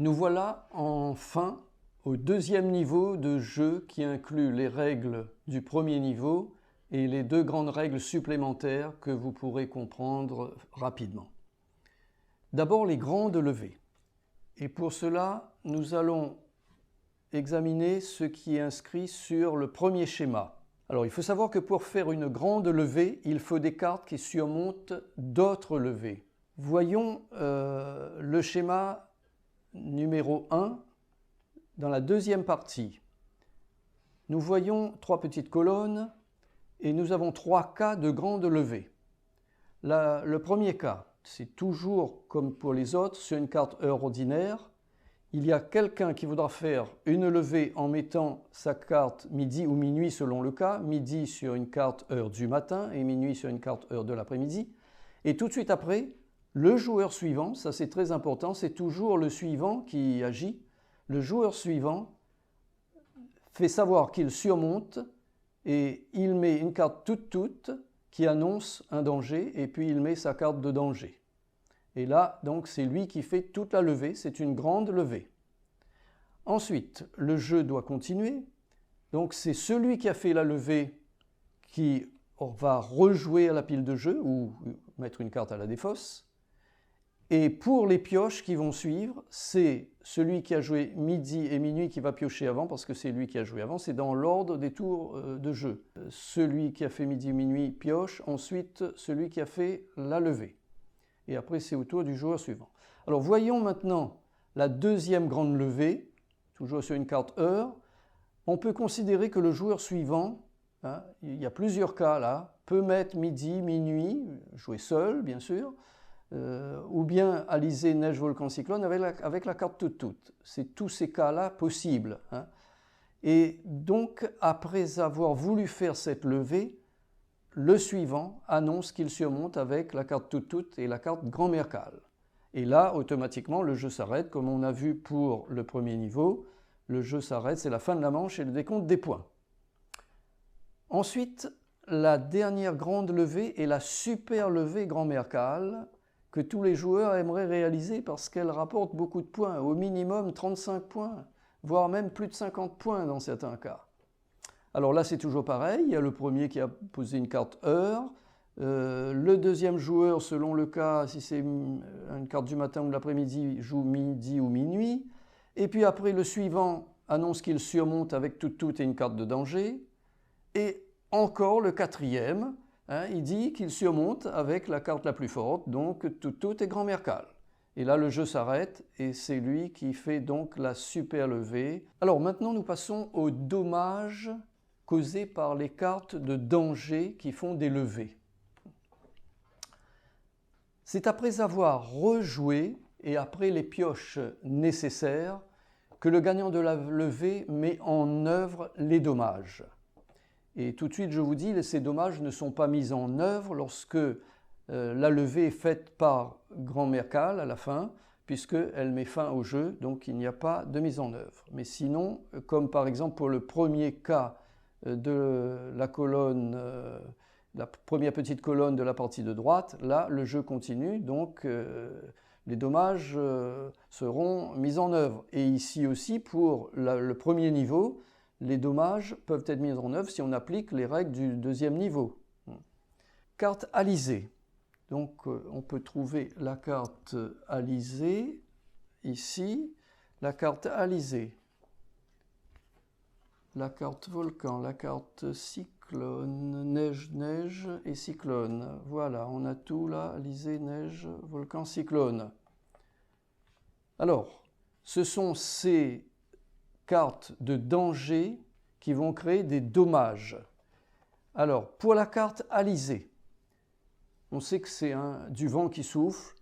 Nous voilà enfin au deuxième niveau de jeu qui inclut les règles du premier niveau et les deux grandes règles supplémentaires que vous pourrez comprendre rapidement. D'abord les grandes levées. Et pour cela, nous allons examiner ce qui est inscrit sur le premier schéma. Alors il faut savoir que pour faire une grande levée, il faut des cartes qui surmontent d'autres levées. Voyons le schéma numéro 1 dans la deuxième partie. Nous voyons trois petites colonnes et nous avons trois cas de grande levée. Le premier cas, c'est toujours comme pour les autres sur une carte heure ordinaire. Il y a quelqu'un qui voudra faire une levée en mettant sa carte midi ou minuit selon le cas, midi sur une carte heure du matin et minuit sur une carte heure de l'après-midi. Et tout de suite après, le joueur suivant, ça c'est très important, c'est toujours le suivant qui agit. Le joueur suivant fait savoir qu'il surmonte et il met une carte toute qui annonce un danger et puis il met sa carte de danger. Et là, donc, c'est lui qui fait toute la levée, c'est une grande levée. Ensuite, le jeu doit continuer. Donc, c'est celui qui a fait la levée qui va rejouer à la pile de jeu ou mettre une carte à la défausse. Et pour les pioches qui vont suivre, c'est celui qui a joué midi et minuit qui va piocher avant, parce que c'est lui qui a joué avant, c'est dans l'ordre des tours de jeu. Celui qui a fait midi et minuit pioche, ensuite celui qui a fait la levée. Et après c'est au tour du joueur suivant. Alors voyons maintenant la deuxième grande levée, toujours sur une carte heure. On peut considérer que le joueur suivant, il y a plusieurs cas là, peut mettre midi, minuit, jouer seul bien sûr, ou bien Alizé, neige, volcan, cyclone avec la carte toute. C'est tous ces cas-là possibles. Et donc, après avoir voulu faire cette levée, le suivant annonce qu'il surmonte avec la carte toute et la carte grand mercal. Et là, automatiquement, le jeu s'arrête, comme on a vu pour le premier niveau. Le jeu s'arrête, c'est la fin de la manche et le décompte des points. Ensuite, la dernière grande levée est la super levée grand mercal, que tous les joueurs aimeraient réaliser parce qu'elle rapporte beaucoup de points, au minimum 35 points, voire même plus de 50 points dans certains cas. Alors là, c'est toujours pareil, il y a le premier qui a posé une carte heure, le deuxième joueur, selon le cas, si c'est une carte du matin ou de l'après-midi, joue midi ou minuit, et puis après, le suivant annonce qu'il surmonte avec toute et une carte de danger, et encore le quatrième, il dit qu'il surmonte avec la carte la plus forte, donc tout et grand mercal. Et là, le jeu s'arrête et c'est lui qui fait donc la super levée. Alors maintenant, nous passons aux dommages causés par les cartes de danger qui font des levées. C'est après avoir rejoué et après les pioches nécessaires que le gagnant de la levée met en œuvre les dommages. Et tout de suite, je vous dis, ces dommages ne sont pas mis en œuvre lorsque la levée est faite par grand mercal à la fin, puisqu'elle met fin au jeu, donc il n'y a pas de mise en œuvre. Mais sinon, comme par exemple pour le premier cas de la colonne, la première petite colonne de la partie de droite, là, le jeu continue, donc les dommages seront mis en œuvre. Et ici aussi, pour le premier niveau, les dommages peuvent être mis en œuvre si on applique les règles du deuxième niveau. Carte alizée. Donc on peut trouver la carte alizée ici, la carte alizée, la carte volcan, la carte cyclone, neige et cyclone. Voilà, on a tout là, alizée, neige, volcan, cyclone. Alors, ce sont ces cartes de danger qui vont créer des dommages. Alors, pour la carte alizée, on sait que c'est du vent qui souffle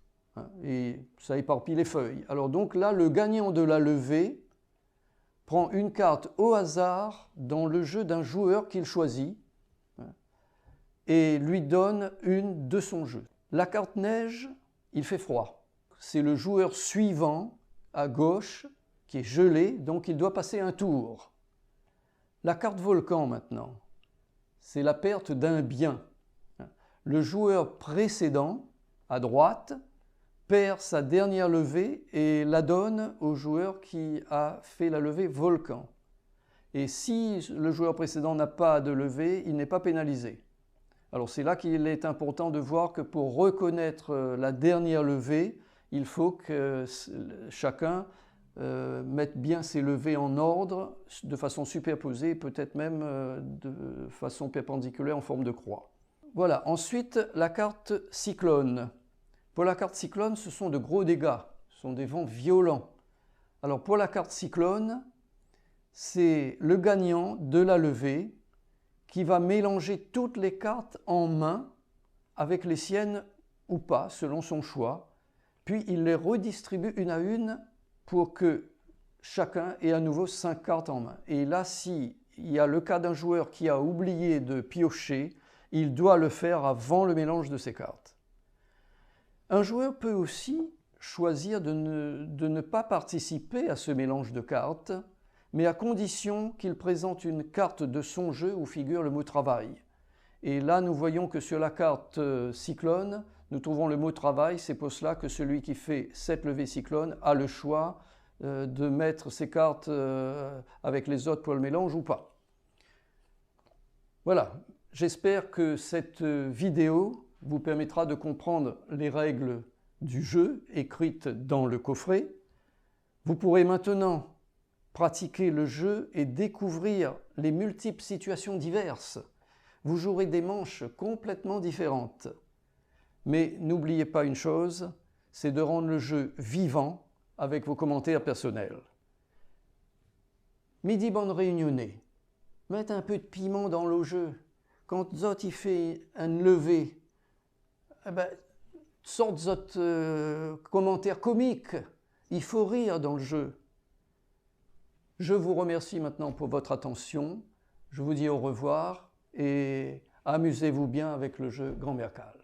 et ça éparpille les feuilles. Alors donc là, le gagnant de la levée prend une carte au hasard dans le jeu d'un joueur qu'il choisit et lui donne une de son jeu. La carte neige, il fait froid. C'est le joueur suivant à gauche qui est gelé, donc il doit passer un tour. La carte volcan maintenant, c'est la perte d'un bien. Le joueur précédent, à droite, perd sa dernière levée et la donne au joueur qui a fait la levée volcan. Et si le joueur précédent n'a pas de levée, il n'est pas pénalisé. Alors c'est là qu'il est important de voir que pour reconnaître la dernière levée, il faut que chacun mette bien ses levées en ordre, de façon superposée, peut-être même de façon perpendiculaire en forme de croix. Voilà, ensuite la carte cyclone. Pour la carte cyclone, ce sont de gros dégâts, ce sont des vents violents. Alors pour la carte cyclone, c'est le gagnant de la levée qui va mélanger toutes les cartes en main avec les siennes ou pas, selon son choix, puis il les redistribue une à une pour que chacun ait à nouveau 5 cartes en main. Et là, s'il y a le cas d'un joueur qui a oublié de piocher, il doit le faire avant le mélange de ses cartes. Un joueur peut aussi choisir de ne pas participer à ce mélange de cartes, mais à condition qu'il présente une carte de son jeu où figure le mot travail. Et là, nous voyons que sur la carte cyclone, nous trouvons le mot travail. C'est pour cela que celui qui fait cette levée cyclone a le choix de mettre ses cartes avec les autres pour le mélange ou pas. Voilà, j'espère que cette vidéo vous permettra de comprendre les règles du jeu écrites dans le coffret. Vous pourrez maintenant pratiquer le jeu et découvrir les multiples situations diverses. Vous jouerez des manches complètement différentes. Mais n'oubliez pas une chose, c'est de rendre le jeu vivant avec vos commentaires personnels. Midi bande réunionnée. Mettez un peu de piment dans le jeu. Quand Zot il fait une levée, sorte Zot commentaire comique. Il faut rire dans le jeu. Je vous remercie maintenant pour votre attention. Je vous dis au revoir et amusez-vous bien avec le jeu Grand Mercal.